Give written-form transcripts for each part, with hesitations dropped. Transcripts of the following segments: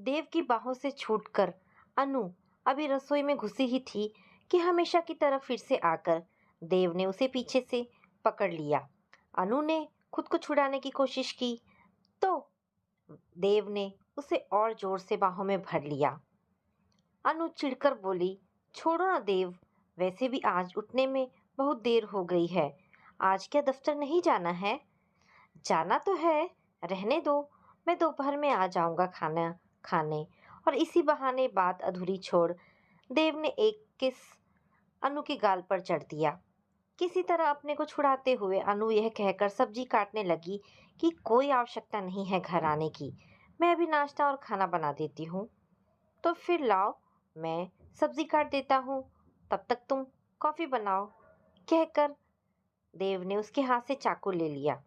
देव की बाहों से छूटकर अनु अभी रसोई में घुसी ही थी कि हमेशा की तरह फिर से आकर देव ने उसे पीछे से पकड़ लिया। अनु ने खुद को छुड़ाने की कोशिश की तो देव ने उसे और जोर से बाहों में भर लिया। अनु चिढ़कर बोली, छोड़ो ना देव, वैसे भी आज उठने में बहुत देर हो गई है। आज क्या दफ्तर नहीं जाना है? जाना तो है, रहने दो, मैं दोपहर में आ जाऊंगा खाना खाने। और इसी बहाने बात अधूरी छोड़ देव ने एक किस अनु के गाल पर चढ़ दिया। किसी तरह अपने को छुड़ाते हुए अनु यह कहकर सब्जी काटने लगी कि कोई आवश्यकता नहीं है घर आने की, मैं अभी नाश्ता और खाना बना देती हूँ। तो फिर लाओ, मैं सब्जी काट देता हूँ, तब तक तुम कॉफी बनाओ, कहकर देव ने उसके हाथ से चाकू ले लिया।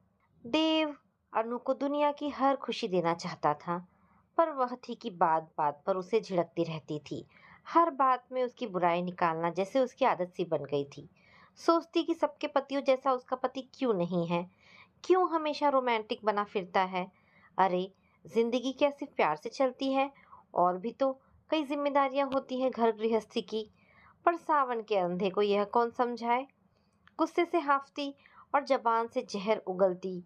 देव अनु को दुनिया की हर खुशी देना चाहता था, पर वह थी कि बात बात पर उसे झिड़कती रहती थी। हर बात में उसकी बुराई निकालना जैसे उसकी आदत सी बन गई थी। सोचती कि सबके पतियों जैसा उसका पति क्यों नहीं है, क्यों हमेशा रोमांटिक बना फिरता है। अरे, जिंदगी क्या सिर्फ प्यार से चलती है? और भी तो कई जिम्मेदारियां होती हैं घर गृहस्थी की। पर सावन के अंधे को यह कौन समझाए। गुस्से से हांफती और जबान से जहर उगलती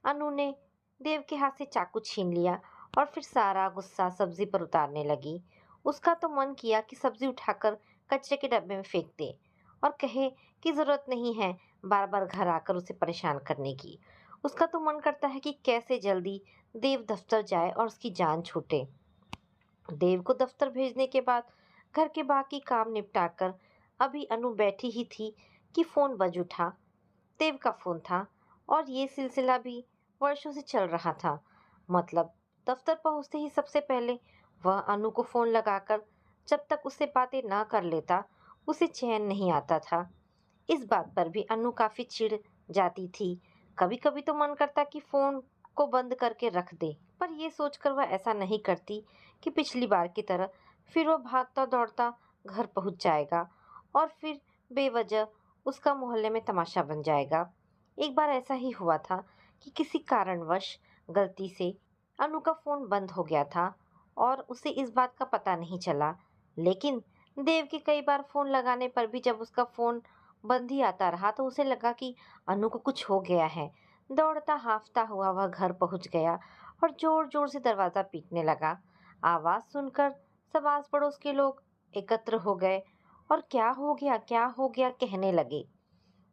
अनु ने देव के हाथ से चाकू छीन लिया और फिर सारा गुस्सा सब्जी पर उतारने लगी। उसका तो मन किया कि सब्जी उठाकर कचरे के डब्बे में फेंक दे और कहे कि जरूरत नहीं है बार बार घर आकर उसे परेशान करने की। उसका तो मन करता है कि कैसे जल्दी देव दफ्तर जाए और उसकी जान छूटे। देव को दफ्तर भेजने के बाद घर के बाकी काम निपटाकर अभी अनु बैठी ही थी कि फोन बज उठा। देव का फोन था और ये सिलसिला भी वर्षों से चल रहा था। मतलब दफ्तर पहुंचते ही सबसे पहले वह अनु को फोन लगाकर जब तक उससे बातें ना कर लेता उसे चैन नहीं आता था। इस बात पर भी अनु काफी चिढ़ जाती थी। कभी कभी तो मन करता कि फोन को बंद करके रख दे, पर यह सोचकर वह ऐसा नहीं करती कि पिछली बार की तरह फिर वो भागता दौड़ता घर पहुंच जाएगा और फिर बेवजह उसका मोहल्ले में तमाशा बन जाएगा। एक बार ऐसा ही हुआ था कि किसी कारणवश गलती से अनु का फोन बंद हो गया था और उसे इस बात का पता नहीं चला। लेकिन देव के कई बार फोन लगाने पर भी जब उसका फोन बंद ही आता रहा तो उसे लगा कि अनु को कुछ हो गया है। दौड़ता हांफता हुआ वह घर पहुंच गया और जोर जोर से दरवाजा पीटने लगा। आवाज सुनकर सब आस पड़ोस के लोग एकत्र हो गए और क्या हो गया कहने लगे।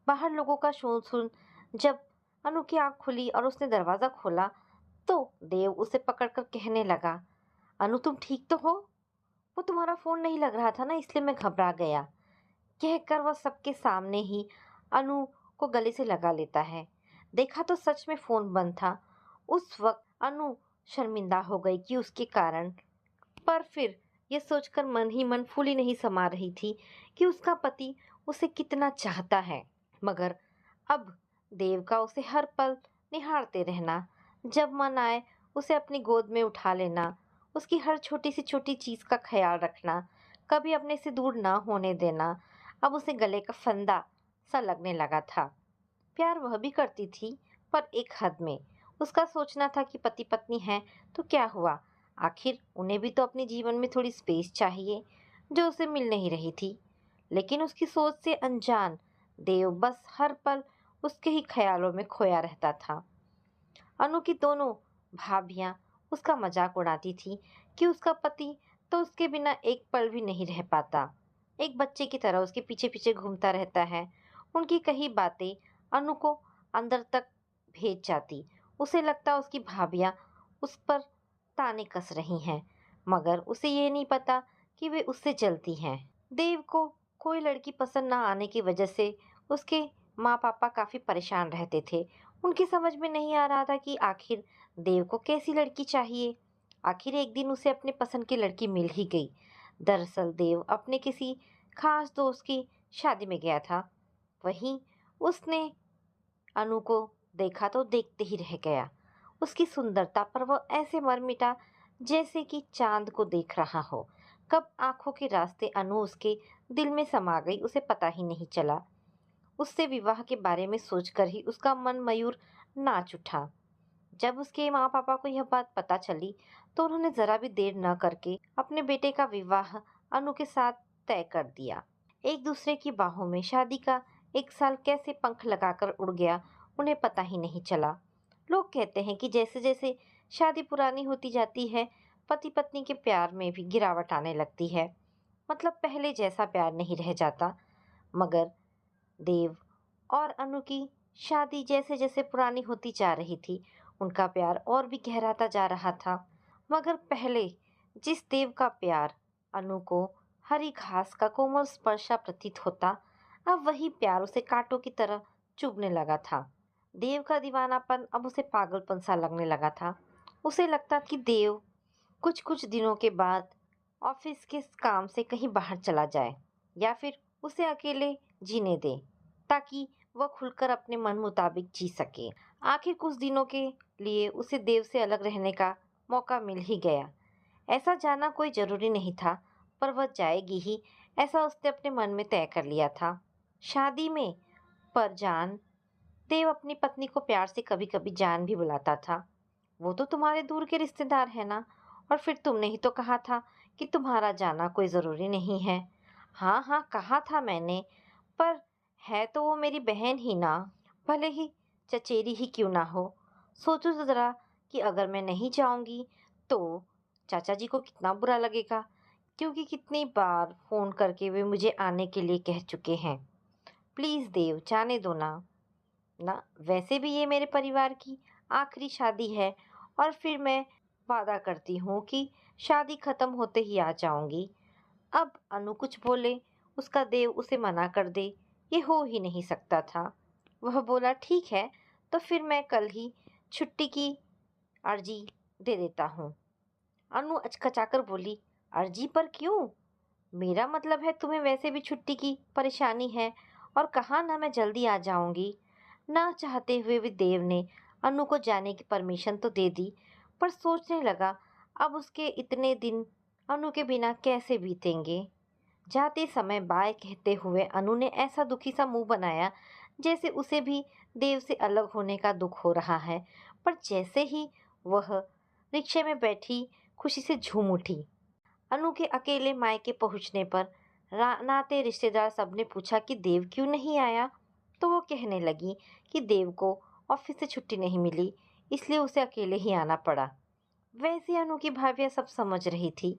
बाहर लोगों का शोर सुन जब अनु की आंख खुली और उसने दरवाजा खोला तो देव उसे पकड़कर कहने लगा, अनु तुम ठीक तो हो? वो तुम्हारा फोन नहीं लग रहा था ना, इसलिए मैं घबरा गया, कहकर वह सबके सामने ही अनु को गले से लगा लेता है। देखा तो सच में फोन बंद था। उस वक्त अनु शर्मिंदा हो गई कि उसके कारण, पर फिर ये सोचकर मन ही मन फूली नहीं समा रही थी कि उसका पति उसे कितना चाहता है। मगर अब देव का उसे हर पल निहारते रहना, जब मन आए उसे अपनी गोद में उठा लेना, उसकी हर छोटी सी छोटी चीज का ख्याल रखना, कभी अपने से दूर ना होने देना, अब उसे गले का फंदा सा लगने लगा था। प्यार वह भी करती थी, पर एक हद में। उसका सोचना था कि पति पत्नी हैं तो क्या हुआ, आखिर उन्हें भी तो अपने जीवन में थोड़ी स्पेस चाहिए, जो उसे मिल नहीं रही थी। लेकिन उसकी सोच से अनजान देव बस हर पल उसके ही ख्यालों में खोया रहता था। अनु की दोनों भाभियां उसका मजाक उड़ाती थी कि उसका पति तो उसके बिना एक पल भी नहीं रह पाता, एक बच्चे की तरह उसके पीछे पीछे घूमता रहता है। उनकी कही बातें अनु को अंदर तक भेज जाती। उसे लगता उसकी भाभियां उस पर ताने कस रही हैं, मगर उसे ये नहीं पता कि वे उससे जलती हैं। देव को कोई लड़की पसंद ना आने की वजह से उसके माँ पापा काफी परेशान रहते थे। उनकी समझ में नहीं आ रहा था कि आखिर देव को कैसी लड़की चाहिए। आखिर एक दिन उसे अपने पसंद की लड़की मिल ही गई। दरअसल देव अपने किसी खास दोस्त की शादी में गया था। वहीं उसने अनु को देखा तो देखते ही रह गया। उसकी सुंदरता पर वह ऐसे मर मिटा जैसे कि चांद को देख रहा हो। कब आंखों के रास्ते अनु उसके दिल में समा गई उसे पता ही नहीं चला। उससे विवाह के बारे में सोचकर ही उसका मन मयूर नाच उठा। जब उसके माँ पापा को यह बात पता चली तो उन्होंने जरा भी देर न करके अपने बेटे का विवाह अनु के साथ तय कर दिया। एक दूसरे की बाहों में शादी का 1 साल कैसे पंख लगाकर उड़ गया उन्हें पता ही नहीं चला। लोग कहते हैं कि जैसे जैसे शादी पुरानी होती जाती है पति पत्नी के प्यार में भी गिरावट आने लगती है। मतलब पहले जैसा प्यार नहीं रह जाता। मगर देव और अनु की शादी जैसे जैसे पुरानी होती जा रही थी उनका प्यार और भी गहराता जा रहा था। मगर पहले जिस देव का प्यार अनु को हरी घास का कोमल स्पर्शा प्रतीत होता, अब वही प्यार उसे कांटों की तरह चुभने लगा था। देव का दीवानापन अब उसे पागलपन सा लगने लगा था। उसे लगता कि देव कुछ कुछ दिनों के बाद ऑफिस के काम से कहीं बाहर चला जाए या फिर उसे अकेले जीने दे ताकि वह खुलकर अपने मन मुताबिक जी सके। आखिर कुछ दिनों के लिए उसे देव से अलग रहने का मौका मिल ही गया। ऐसा जाना कोई जरूरी नहीं था पर वह जाएगी ही, ऐसा उसने अपने मन में तय कर लिया था। शादी में पर जान देव अपनी पत्नी को प्यार से कभी कभी जान भी बुलाता था। वो तो तुम्हारे दूर के रिश्तेदार है ना, और फिर तुमने ही तो कहा था कि तुम्हारा जाना कोई ज़रूरी नहीं है। हाँ हाँ कहा था मैंने, पर है तो वो मेरी बहन ही ना, भले ही चचेरी ही क्यों ना हो। सोचो तो ज़रा कि अगर मैं नहीं जाऊंगी तो चाचा जी को कितना बुरा लगेगा, क्योंकि कितनी बार फ़ोन करके वे मुझे आने के लिए कह चुके हैं। प्लीज़ देव जाने दो ना। ना वैसे भी ये मेरे परिवार की आखिरी शादी है, और फिर मैं वादा करती हूँ कि शादी खत्म होते ही आ जाऊंगी। अब अनु कुछ बोले, उसका देव उसे मना कर दे, ये हो ही नहीं सकता था। वह बोला ठीक है, तो फिर मैं कल ही छुट्टी की अर्जी दे देता हूँ। अनु अचकचाकर बोली, अर्जी पर क्यों? मेरा मतलब है तुम्हें वैसे भी छुट्टी की परेशानी है, और कहा ना मैं जल्दी आ जाऊंगी। ना चाहते हुए भी देव ने अनु को जाने की परमिशन तो दे दी, पर सोचने लगा अब उसके इतने दिन अनु के बिना कैसे बीतेंगे। जाते समय बाय कहते हुए अनु ने ऐसा दुखी सा मुंह बनाया जैसे उसे भी देव से अलग होने का दुख हो रहा है। पर जैसे ही वह रिक्शे में बैठी खुशी से झूम उठी। अनु के अकेले मायके पहुंचने पर नाते रिश्तेदार सबने पूछा कि देव क्यों नहीं आया, तो वो कहने लगी कि देव को ऑफिस से छुट्टी नहीं मिली, इसलिए उसे अकेले ही आना पड़ा। वैसे अनु की भाभियां सब समझ रही थी।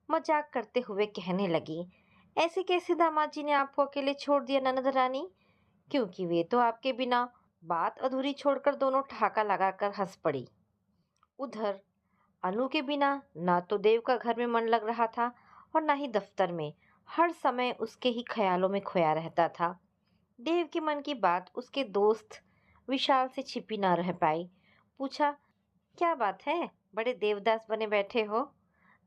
मजाक करते हुए कहने लगी, ऐसे कैसे दामाद जी ने आपको अकेले छोड़ दिया ननद रानी? क्योंकि वे तो आपके बिना बात अधूरी छोड़कर दोनों ठहाका लगाकर हंस पड़ी। उधर अनु के बिना ना तो देव का घर में मन लग रहा था और ना ही दफ्तर में। हर समय उसके ही ख्यालों में खोया रहता था। देव के मन की बात उसके दोस्त विशाल से छिपी ना रह पाई। पूछा, क्या बात है, बड़े देवदास बने बैठे हो?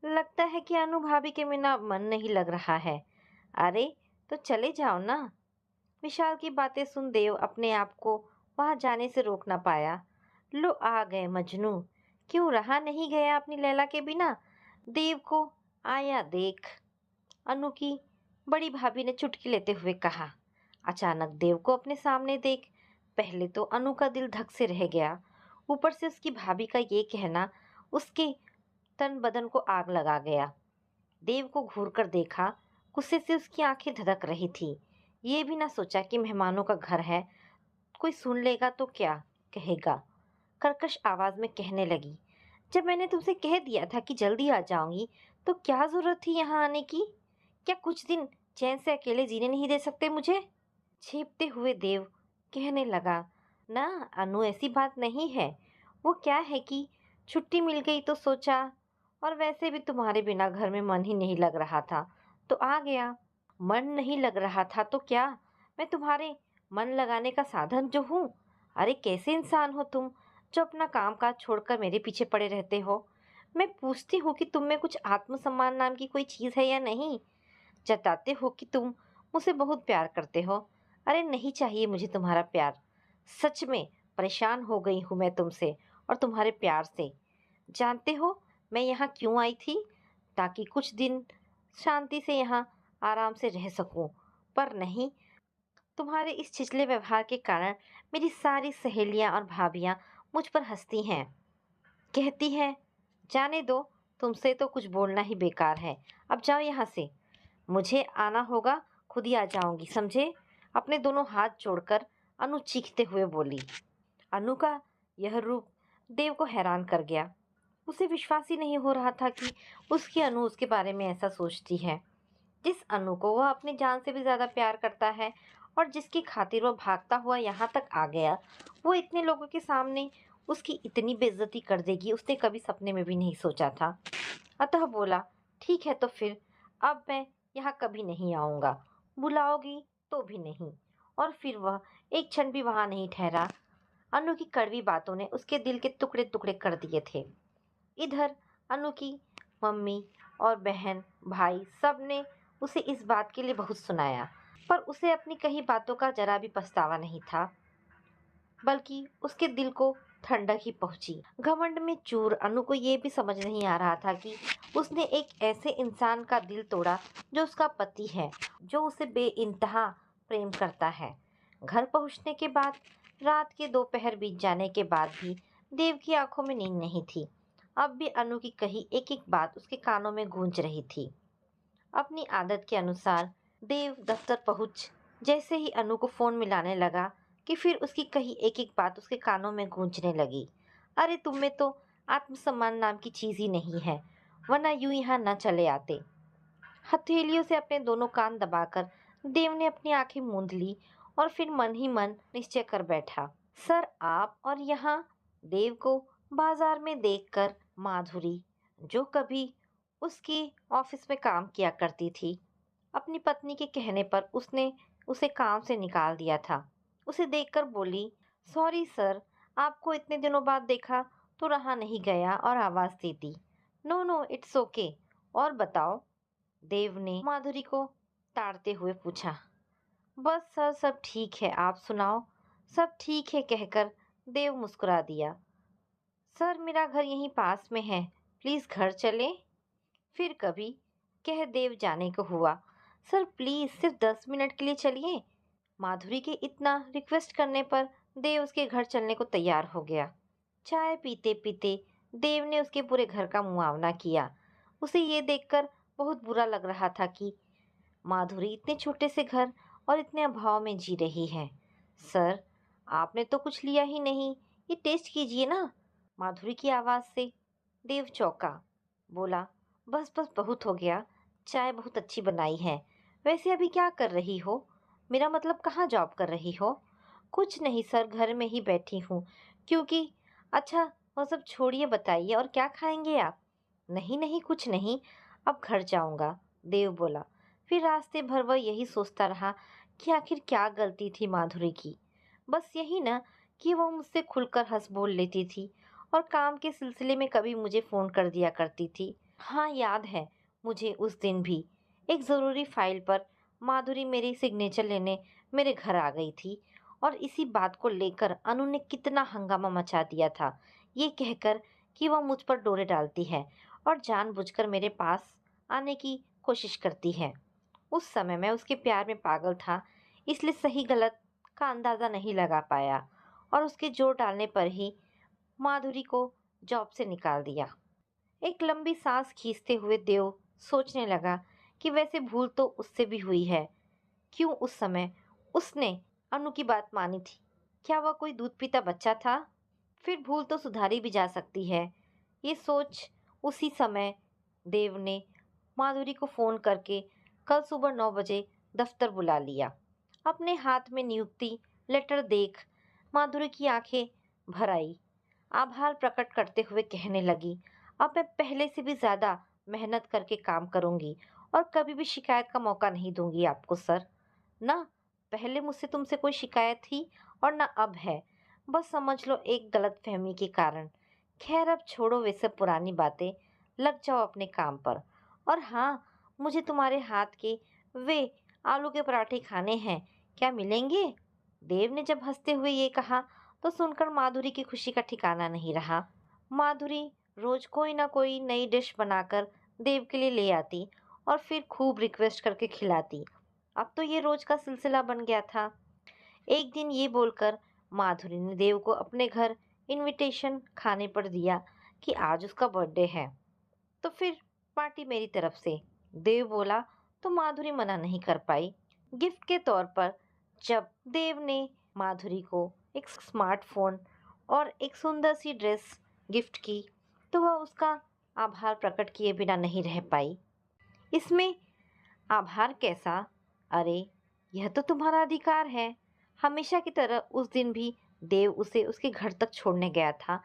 लगता है कि अनु भाभी के बिना मन नहीं लग रहा है। अरे तो चले जाओ ना। विशाल की बातें सुन देव अपने आप को वहां जाने से रोक ना पाया। लो आ गए मजनू, क्यों रहा नहीं गया अपनी लैला के बिना? देव को आया देख, अनु की बड़ी भाभी ने चुटकी लेते हुए कहा। अचानक देव को अपने सामने देख पहले तो अनु का दिल धक से रह गया। ऊपर से उसकी भाभी का ये कहना उसके तन बदन को आग लगा गया। देव को घूर कर देखा, गुस्से से उसकी आंखें धधक रही थी। ये भी ना सोचा कि मेहमानों का घर है, कोई सुन लेगा तो क्या कहेगा। कर्कश आवाज में कहने लगी, जब मैंने तुमसे कह दिया था कि जल्दी आ जाऊंगी तो क्या जरूरत थी यहाँ आने की? क्या कुछ दिन चैन से अकेले जीने नहीं दे सकते मुझे? छेपते हुए देव कहने लगा, ना अनु ऐसी बात नहीं है। वो क्या है कि छुट्टी मिल गई तो सोचा, और वैसे भी तुम्हारे बिना घर में मन ही नहीं लग रहा था तो आ गया। मन नहीं लग रहा था तो क्या मैं तुम्हारे मन लगाने का साधन जो हूँ? अरे कैसे इंसान हो तुम जो अपना काम काज छोड़कर मेरे पीछे पड़े रहते हो? मैं पूछती हूँ कि तुम में कुछ आत्मसम्मान नाम की कोई चीज़ है या नहीं? जताते हो कि तुम मुझसे बहुत प्यार करते हो। अरे नहीं चाहिए मुझे तुम्हारा प्यार। सच में परेशान हो गई हूँ मैं तुमसे और तुम्हारे प्यार से। जानते हो मैं यहाँ क्यों आई थी? ताकि कुछ दिन शांति से यहाँ आराम से रह सकूं। पर नहीं, तुम्हारे इस छिछले व्यवहार के कारण मेरी सारी सहेलियां और भाभियां मुझ पर हंसती हैं, कहती हैं, जाने दो, तुमसे तो कुछ बोलना ही बेकार है, अब जाओ यहाँ से। मुझे आना होगा, खुद ही आ जाऊंगी, समझे? अपने दोनों हाथ जोड़कर अनु चीखते हुए बोली। अनु का यह रूप देव को हैरान कर गया। उसे विश्वास ही नहीं हो रहा था कि उसकी अनु उसके बारे में ऐसा सोचती है। जिस अनु को वह अपनी जान से भी ज्यादा प्यार करता है और जिसकी खातिर वह भागता हुआ यहाँ तक आ गया, वो इतने लोगों के सामने उसकी इतनी बेइज्जती कर देगी, उसने कभी सपने में भी नहीं सोचा था। अतः बोला, ठीक है तो फिर अब मैं यहाँ कभी नहीं आऊँगा, बुलाओगी तो भी नहीं। और फिर वह एक क्षण भी वहाँ नहीं ठहरा। अनु की कड़वी बातों ने उसके दिल के टुकड़े टुकड़े कर दिए थे। इधर अनु की मम्मी और बहन भाई सब ने उसे इस बात के लिए बहुत सुनाया, पर उसे अपनी कही बातों का जरा भी पछतावा नहीं था, बल्कि उसके दिल को ठंडक ही पहुंची। घमंड में चूर अनु को ये भी समझ नहीं आ रहा था कि उसने एक ऐसे इंसान का दिल तोड़ा जो उसका पति है, जो उसे बेइंतहा प्रेम करता है। घर पहुंचने के बाद रात के दोपहर बीत जाने के बाद भी देव की आंखों में नींद नहीं थी। अब भी अनु की कही एक एक बात उसके कानों में गूंज रही थी। अपनी आदत के अनुसार देव दफ्तर पहुंच जैसे ही अनु को फोन मिलाने लगा कि फिर उसकी कही एक एक बात उसके कानों में गूंजने लगी। अरे तुम में तो आत्मसम्मान नाम की चीज ही नहीं है, वरना यूं यहाँ न चले आते। हथेलियों से अपने दोनों कान दबाकर देव ने अपनी आंखें मूंद ली और फिर मन ही मन निश्चय कर बैठा। सर आप और यहाँ देव को बाजार में देखकर माधुरी, जो कभी उसकी ऑफिस में काम किया करती थी, अपनी पत्नी के कहने पर उसने उसे काम से निकाल दिया था। उसे देखकर बोली, सॉरी सर, आपको इतने दिनों बाद देखा तो रहा नहीं गया और आवाज दे दी। No no it's okay. और बताओ, देव ने माधुरी को ताड़ते हुए पूछा। बस सर सब ठीक है, आप सुनाओ। सब ठीक है कहकर देव मुस्कुरा दिया। सर मेरा घर यहीं पास में है, प्लीज घर चले। फिर कभी, कह देव जाने को हुआ। सर प्लीज सिर्फ 10 मिनट के लिए चलिए। माधुरी के इतना रिक्वेस्ट करने पर देव उसके घर चलने को तैयार हो गया। चाय पीते पीते देव ने उसके पूरे घर का मुआवना किया। उसे ये देखकर बहुत बुरा लग रहा था कि माधुरी इतने छोटे से घर और इतने अभाव में जी रही है। सर आपने तो कुछ लिया ही नहीं, ये टेस्ट कीजिए ना। माधुरी की आवाज से देव चौंका। बोला, बस बस बहुत हो गया, चाय बहुत अच्छी बनाई है। वैसे अभी क्या कर रही हो? मेरा मतलब कहाँ जॉब कर रही हो? कुछ नहीं सर, घर में ही बैठी हूँ। क्योंकि अच्छा, वो सब छोड़िए, बताइए और क्या खाएंगे आप? नहीं नहीं कुछ नहीं, अब घर जाऊंगा, देव बोला। फिर रास्ते भर वह यही सोचता रहा कि आखिर क्या गलती थी माधुरी की। बस यही ना कि वह मुझसे खुलकर हंस बोल लेती थी और काम के सिलसिले में कभी मुझे फ़ोन कर दिया करती थी। हाँ याद है मुझे, उस दिन भी एक ज़रूरी फाइल पर माधुरी मेरी सिग्नेचर लेने मेरे घर आ गई थी और इसी बात को लेकर अनु ने कितना हंगामा मचा दिया था, ये कहकर कि वह मुझ पर डोरे डालती है और जानबूझकर मेरे पास आने की कोशिश करती है। उस समय मैं उसके प्यार में पागल था, इसलिए सही गलत का अंदाज़ा नहीं लगा पाया और उसके जोर डालने पर ही माधुरी को जॉब से निकाल दिया। एक लंबी सांस खींचते हुए देव सोचने लगा कि वैसे भूल तो उससे भी हुई है। क्यों उस समय उसने अनु की बात मानी थी? क्या वह कोई दूध पीता बच्चा था? फिर भूल तो सुधारी भी जा सकती है। ये सोच उसी समय देव ने माधुरी को फोन करके कल सुबह 9 बजे दफ्तर बुला लिया। अपने हाथ में नियुक्ति लेटर देख माधुरी की आंखें भर आई। आभार प्रकट करते हुए कहने लगी, अब मैं पहले से भी ज्यादा मेहनत करके काम करूंगी और कभी भी शिकायत का मौका नहीं दूंगी आपको सर। ना पहले मुझसे तुमसे कोई शिकायत थी और ना अब है। बस समझ लो एक गलतफहमी के कारण। खैर अब छोड़ो वे सब पुरानी बातें, लग जाओ अपने काम पर। और हाँ, मुझे तुम्हारे हाथ के वे आलू के पराठे खाने हैं, क्या मिलेंगे? देव ने जब हंसते हुए ये कहा तो सुनकर माधुरी की खुशी का ठिकाना नहीं रहा। माधुरी रोज कोई ना कोई नई डिश बनाकर देव के लिए ले आती और फिर खूब रिक्वेस्ट करके खिलाती। अब तो ये रोज का सिलसिला बन गया था। एक दिन ये बोलकर माधुरी ने देव को अपने घर इनविटेशन खाने पर दिया कि आज उसका बर्थडे है, तो फिर पार्टी मेरी तरफ से। देव बोला तो माधुरी मना नहीं कर पाई। गिफ्ट के तौर पर जब देव ने माधुरी को एक स्मार्टफोन और एक सुंदर सी ड्रेस गिफ्ट की, तो वह उसका आभार प्रकट किए बिना नहीं रह पाई। इसमें आभार कैसा? अरे, यह तो तुम्हारा अधिकार है। हमेशा की तरह उस दिन भी देव उसे उसके घर तक छोड़ने गया था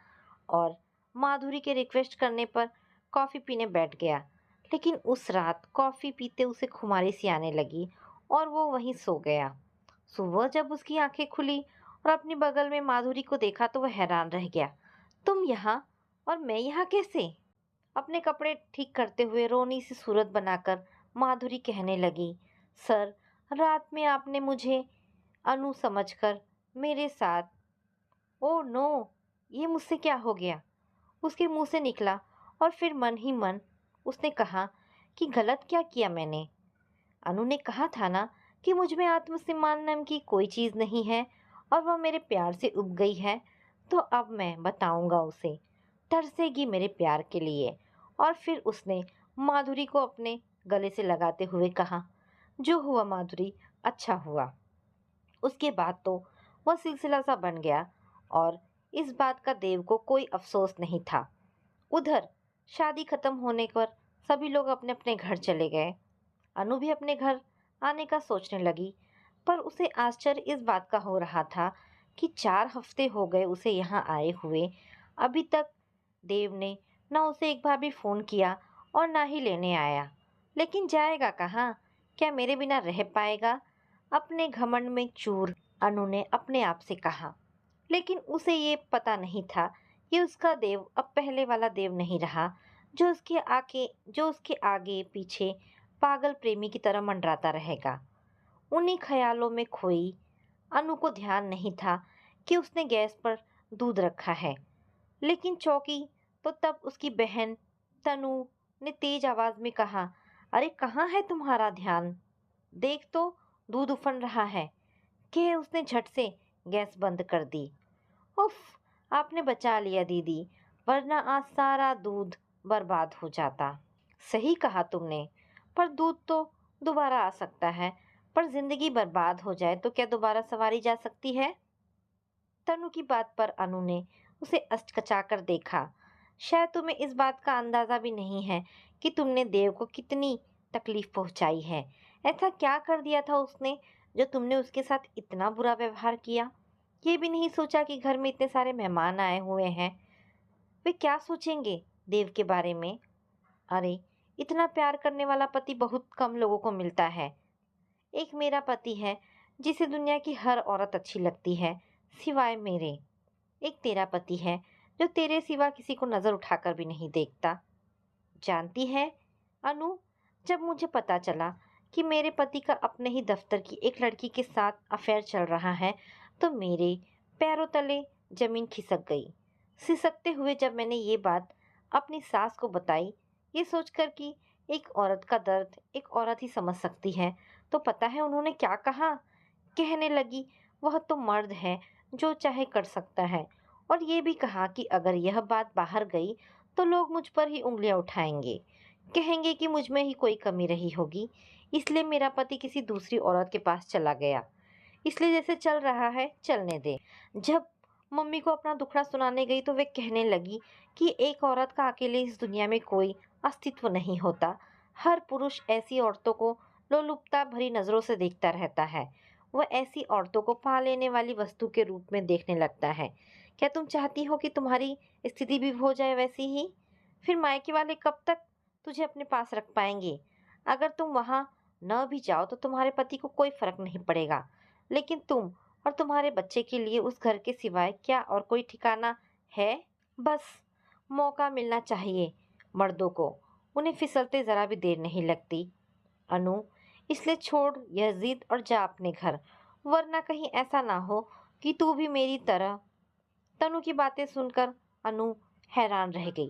और माधुरी के रिक्वेस्ट करने पर कॉफ़ी पीने बैठ गया। लेकिन उस रात कॉफ़ी पीते उसे खुमारी सी आने लगी और वो वहीं सो गया। सुबह जब उसकी आंखें खुली और अपनी बगल में माधुरी को देखा तो वह हैरान रह गया। तुम यहाँ और मैं यहाँ कैसे? अपने कपड़े ठीक करते हुए रोनी सी सूरत बनाकर माधुरी कहने लगी, सर, रात में आपने मुझे अनु समझकर मेरे साथ। Oh no! ये मुझसे क्या हो गया? उसके मुंह से निकला और फिर मन ही मन उसने कहा कि गलत क्या किया मैंने? अनु ने कहा था ना कि मुझ में आत्मसम्मान नाम की कोई चीज़ नहीं है और वह मेरे प्यार से उब गई है। तो अब मैं बताऊंगा उसे, तरसेगी मेरे प्यार के लिए। और फिर उसने माधुरी को अपने गले से लगाते हुए कहा, जो हुआ माधुरी, अच्छा हुआ। उसके बाद तो वह सिलसिला सा बन गया और इस बात का देव को कोई अफसोस नहीं था। उधर शादी खत्म होने पर सभी लोग अपने अपने घर चले गए। अनु भी अपने घर आने का सोचने लगी, पर उसे आश्चर्य इस बात का हो रहा था कि 4 हफ्ते हो गए उसे यहाँ आए हुए। अभी तक देव ने न उसे एक बार भी फ़ोन किया और ना ही लेने आया। लेकिन जाएगा कहाँ? क्या मेरे बिना रह पाएगा? अपने घमंड में चूर अनु ने अपने आप से कहा। लेकिन उसे ये पता नहीं था कि उसका देव अब पहले वाला देव नहीं रहा, जो उसके आगे पीछे पागल प्रेमी की तरह मंडराता रहेगा। उन्हीं ख्यालों में खोई अनु को ध्यान नहीं था कि उसने गैस पर दूध रखा है। लेकिन चौंकी तो तब उसकी बहन तनु ने तेज आवाज में कहा, अरे कहाँ है तुम्हारा ध्यान? देख तो, दूध उफन रहा है। कि उसने झट से गैस बंद कर दी। उफ, आपने बचा लिया दीदी, वरना आज सारा दूध बर्बाद हो जाता। सही कहा तुमने, पर दूध तो दोबारा आ सकता है, पर जिंदगी बर्बाद हो जाए तो क्या दोबारा सवारी जा सकती है? तनु की बात पर अनु ने उसे अचकचाकर देखा। शायद तुम्हें इस बात का अंदाजा भी नहीं है कि तुमने देव को कितनी तकलीफ पहुंचाई है। ऐसा क्या कर दिया था उसने जो तुमने उसके साथ इतना बुरा व्यवहार किया? ये भी नहीं सोचा कि घर में इतने सारे मेहमान आए हुए हैं, वे क्या सोचेंगे देव के बारे में? अरे, इतना प्यार करने वाला पति बहुत कम लोगों को मिलता है। एक मेरा पति है जिसे दुनिया की हर औरत अच्छी लगती है, सिवाय मेरे। एक तेरा पति है जो तेरे सिवा किसी को नजर उठाकर भी नहीं देखता। जानती है अनु, जब मुझे पता चला कि मेरे पति का अपने ही दफ्तर की एक लड़की के साथ अफेयर चल रहा है, तो मेरे पैरों तले जमीन खिसक गई। सिसकते हुए जब मैंने ये बात अपनी सास को बताई, ये सोचकर कि एक औरत का दर्द एक औरत ही समझ सकती है, तो पता है उन्होंने क्या कहा? कहने लगी, वह तो मर्द है, जो चाहे कर सकता है। और ये भी कहा कि अगर यह बात बाहर गई तो लोग मुझ पर ही उंगलियां उठाएंगे, कहेंगे कि मुझ में ही कोई कमी रही होगी, इसलिए मेरा पति किसी दूसरी औरत के पास चला गया। इसलिए जैसे चल रहा है चलने दे। जब मम्मी को अपना दुखड़ा सुनाने गई तो वे कहने लगी कि एक औरत का अकेले इस दुनिया में कोई अस्तित्व नहीं होता। हर पुरुष ऐसी औरतों को लोलुपता भरी नज़रों से देखता रहता है। वह ऐसी औरतों को पा लेने वाली वस्तु के रूप में देखने लगता है। क्या तुम चाहती हो कि तुम्हारी स्थिति भी हो जाए वैसी ही? फिर मायके वाले कब तक तुझे अपने पास रख पाएंगे? अगर तुम वहां न भी जाओ तो तुम्हारे पति को कोई फर्क नहीं पड़ेगा, लेकिन तुम और तुम्हारे बच्चे के लिए उस घर के सिवाय क्या और कोई ठिकाना है? बस मौका मिलना चाहिए मर्दों को, उन्हें फिसलते जरा भी देर नहीं लगती। अनु, इसलिए छोड़ यह जिद और जा अपने घर, वरना कहीं ऐसा ना हो कि तू भी मेरी तरह। तनु की बातें सुनकर अनु हैरान रह गई।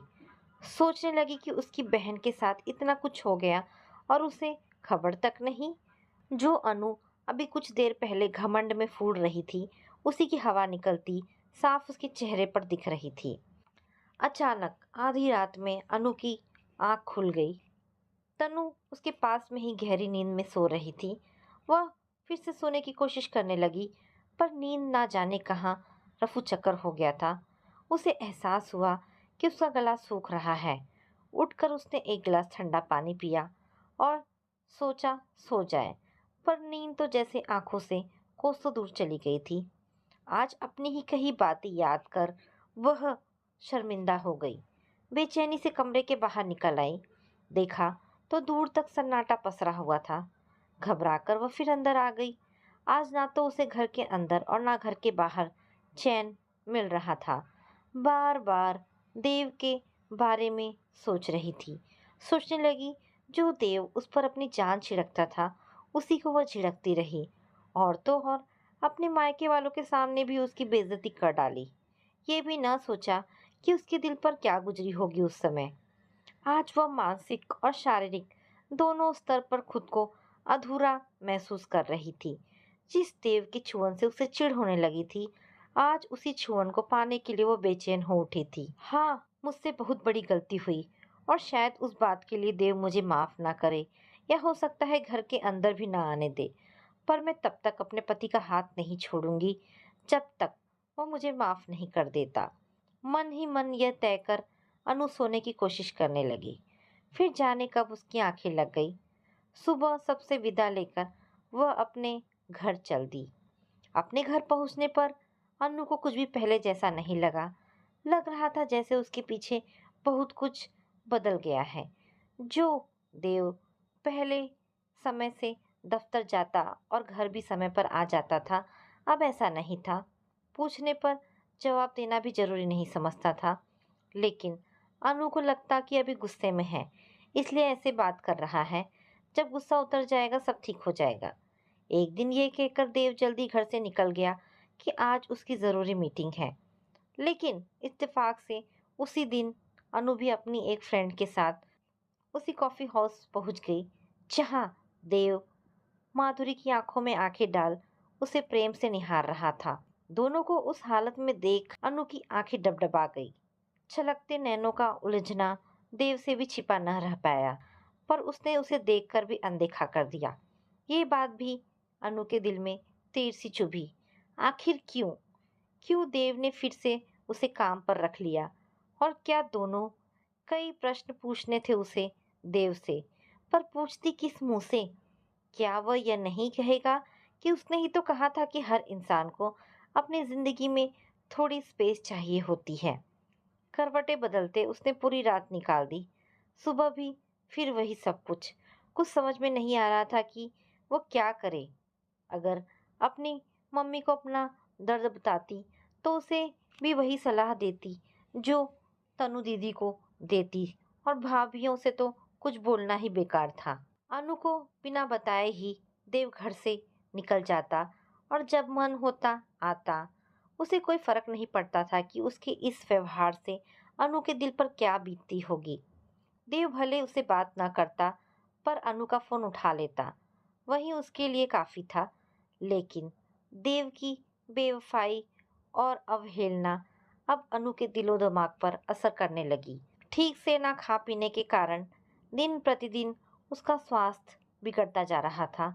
सोचने लगी कि उसकी बहन के साथ इतना कुछ हो गया और उसे खबर तक नहीं। जो अनु अभी कुछ देर पहले घमंड में फूल रही थी, उसी की हवा निकलती साफ उसके चेहरे पर दिख रही थी। अचानक आधी रात में अनु की आंख खुल गई। तनु उसके पास में ही गहरी नींद में सो रही थी। वह फिर से सोने की कोशिश करने लगी, पर नींद ना जाने कहाँ रफू चक्कर हो गया था। उसे एहसास हुआ कि उसका गला सूख रहा है। उठकर उसने एक गिलास ठंडा पानी पिया और सोचा सो जाए, पर नींद तो जैसे आंखों से कोसों दूर चली गई थी। आज अपनी ही कही बातें याद कर वह शर्मिंदा हो गई। बेचैनी से कमरे के बाहर निकल आई। देखा तो दूर तक सन्नाटा पसरा हुआ था। घबराकर वह फिर अंदर आ गई। आज ना तो उसे घर के अंदर और ना घर के बाहर चैन मिल रहा था। बार बार देव के बारे में सोच रही थी। सोचने लगी, जो देव उस पर अपनी जान छिड़कता था उसी को वह झिड़कती रही, और तो और अपने मायके वालों के सामने भी उसकी बेइज्जती कर डाली। ये भी ना सोचा कि उसके दिल पर क्या गुजरी होगी उस समय। आज वह मानसिक और शारीरिक दोनों स्तर पर खुद को अधूरा महसूस कर रही थी। जिस देव की छुअन से उसे चिढ़ होने लगी थी, आज उसी छुअन को पाने के लिए वो बेचैन हो उठी थी। हाँ, मुझसे बहुत बड़ी गलती हुई और शायद उस बात के लिए देव मुझे माफ ना करे, या हो सकता है घर के अंदर भी ना आने दे। पर मैं तब तक अपने पति का हाथ नहीं छोड़ूंगी जब तक वो मुझे माफ नहीं कर देता। मन ही मन यह तय कर अनु सोने की कोशिश करने लगी। फिर जाने कब उसकी आंखें लग गई। सुबह सबसे विदा लेकर वह अपने घर चल दी। अपने घर पहुंचने पर अनु को कुछ भी पहले जैसा नहीं लगा। लग रहा था जैसे उसके पीछे बहुत कुछ बदल गया है। जो देव पहले समय से दफ्तर जाता और घर भी समय पर आ जाता था, अब ऐसा नहीं था। पूछने पर जवाब देना भी जरूरी नहीं समझता था। लेकिन अनु को लगता कि अभी गुस्से में है, इसलिए ऐसे बात कर रहा है। जब गुस्सा उतर जाएगा सब ठीक हो जाएगा। एक दिन ये कहकर देव जल्दी घर से निकल गया कि आज उसकी ज़रूरी मीटिंग है। लेकिन इत्तेफाक से उसी दिन अनु भी अपनी एक फ्रेंड के साथ उसी कॉफ़ी हाउस पहुंच गई, जहां देव माधुरी की आंखों में आंखें डाल उसे प्रेम से निहार रहा था। दोनों को उस हालत में देख अनु की आंखें डबडबा गई। छलकते नैनों का उलझना देव से भी छिपा न रह पाया, पर उसने उसे देखकर भी अनदेखा कर दिया। ये बात भी अनु के दिल में तीर सी चुभी। आखिर क्यों क्यों देव ने फिर से उसे काम पर रख लिया, और क्या दोनों? कई प्रश्न पूछने थे उसे देव से, पर पूछती किस मुंह से? क्या वह यह नहीं कहेगा कि उसने ही तो कहा था कि हर इंसान को अपनी जिंदगी में थोड़ी स्पेस चाहिए होती है। करवटें बदलते उसने पूरी रात निकाल दी। सुबह भी फिर वही सब कुछ। कुछ समझ में नहीं आ रहा था कि वो क्या करे। अगर अपनी मम्मी को अपना दर्द बताती तो उसे भी वही सलाह देती जो तनु दीदी को देती, और भाभीियों से तो कुछ बोलना ही बेकार था। अनु को बिना बताए ही देव घर से निकल जाता, और जब मन होता आता। उसे कोई फर्क नहीं पड़ता था कि उसके इस व्यवहार से अनु के दिल पर क्या बीतती होगी। देव भले उसे बात ना करता, पर अनु का फोन उठा लेता, वही उसके लिए काफी था। लेकिन देव की बेवफाई और अवहेलना अब अनु के दिलो दिमाग पर असर करने लगी। ठीक से ना खा पीने के कारण दिन प्रतिदिन उसका स्वास्थ्य बिगड़ता जा रहा था।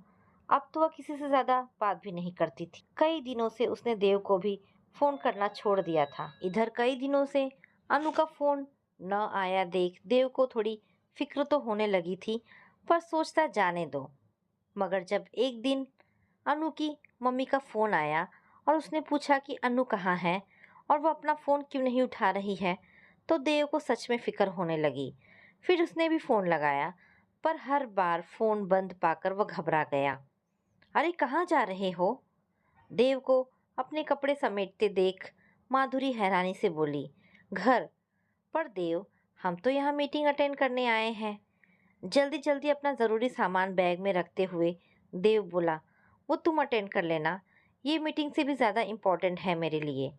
अब तो वह किसी से ज्यादा बात भी नहीं करती थी। कई दिनों से उसने देव को भी फोन करना छोड़ दिया था। इधर कई दिनों से अनु का फोन न आया देख देव को थोड़ी फिक्र तो होने लगी थी, पर सोचता जाने दो। मगर जब एक दिन अनु की मम्मी का फोन आया और उसने पूछा कि अनु कहाँ है और वह अपना फोन क्यों नहीं उठा रही है, तो देव को सच में फिक्र होने लगी। फिर उसने भी फोन लगाया, पर हर बार फोन बंद पाकर वह घबरा गया। अरे कहाँ जा रहे हो? देव को अपने कपड़े समेटते देख माधुरी हैरानी से बोली, घर। पर देव, हम तो यहाँ मीटिंग अटेंड करने आए हैं। जल्दी जल्दी अपना ज़रूरी सामान बैग में रखते हुए देव बोला, वो तुम अटेंड कर लेना, ये मीटिंग से भी ज़्यादा इम्पोर्टेंट है मेरे लिए।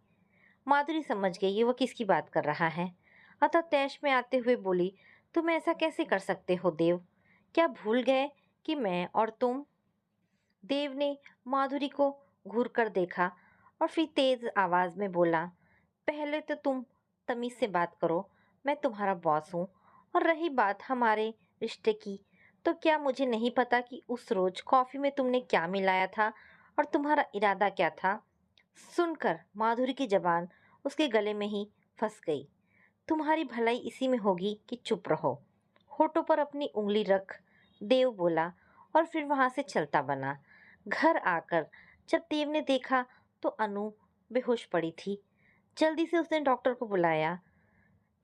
माधुरी समझ गई ये वो किसकी बात कर रहा है, अतः तैश में आते हुए बोली, तुम ऐसा कैसे कर सकते हो देव? क्या भूल गए कि मैं और तुम? देव ने माधुरी को घूर कर देखा और फिर तेज आवाज में बोला, पहले तो तुम तमीज से बात करो, मैं तुम्हारा बॉस हूँ। और रही बात हमारे रिश्ते की, तो क्या मुझे नहीं पता कि उस रोज कॉफी में तुमने क्या मिलाया था और तुम्हारा इरादा क्या था? सुनकर माधुरी की जबान उसके गले में ही फंस गई। तुम्हारी भलाई इसी में होगी कि चुप रहो। होठों पर अपनी उंगली रख देव बोला और फिर वहां से चलता बना। घर आकर जब देव ने देखा तो अनु बेहोश पड़ी थी। जल्दी से उसने डॉक्टर को बुलाया।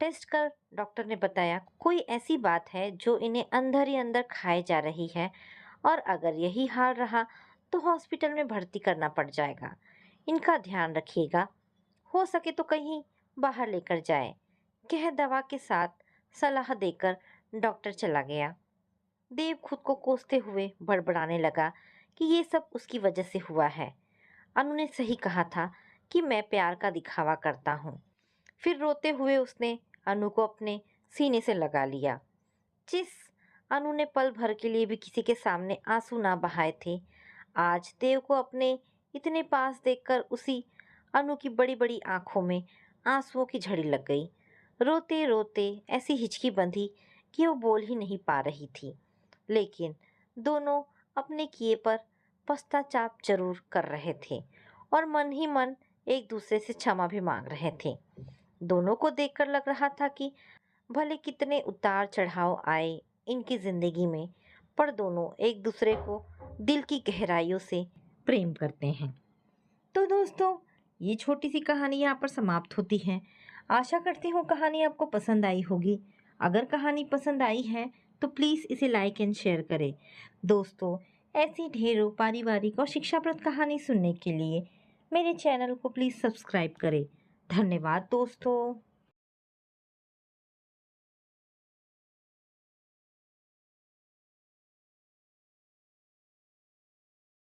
टेस्ट कर डॉक्टर ने बताया, कोई ऐसी बात है जो इन्हें अंदर ही अंदर खाए जा रही है और अगर यही हाल रहा तो हॉस्पिटल में भर्ती करना पड़ जाएगा। इनका ध्यान रखिएगा, हो सके तो कहीं बाहर लेकर जाए, कह दवा के साथ सलाह देकर डॉक्टर चला गया। देव खुद को कोसते हुए बड़बड़ाने लगा कि ये सब उसकी वजह से हुआ है। अनु ने सही कहा था कि मैं प्यार का दिखावा करता हूँ। फिर रोते हुए उसने अनु को अपने सीने से लगा लिया। जिस अनु ने पल भर के लिए भी किसी के सामने आंसू ना बहाए थे, आज देव को अपने इतने पास देखकर उसी अनु की बड़ी बड़ी आंखों में आंसुओं की झड़ी लग गई। रोते रोते ऐसी हिचकी बंधी कि वो बोल ही नहीं पा रही थी। लेकिन दोनों अपने किए पर पश्चाताप जरूर कर रहे थे और मन ही मन एक दूसरे से क्षमा भी मांग रहे थे। दोनों को देखकर लग रहा था कि भले कितने उतार चढ़ाव आए इनकी जिंदगी में, पर दोनों एक दूसरे को दिल की गहराइयों से प्रेम करते हैं। तो दोस्तों, ये छोटी सी कहानी यहाँ पर समाप्त होती है। आशा करती हूँ कहानी आपको पसंद आई होगी। अगर कहानी पसंद आई है तो प्लीज़ इसे लाइक एंड शेयर करें। दोस्तों, ऐसी ढेरों पारिवारिक और शिक्षाप्रद कहानी सुनने के लिए मेरे चैनल को प्लीज़ सब्सक्राइब करें। धन्यवाद दोस्तों।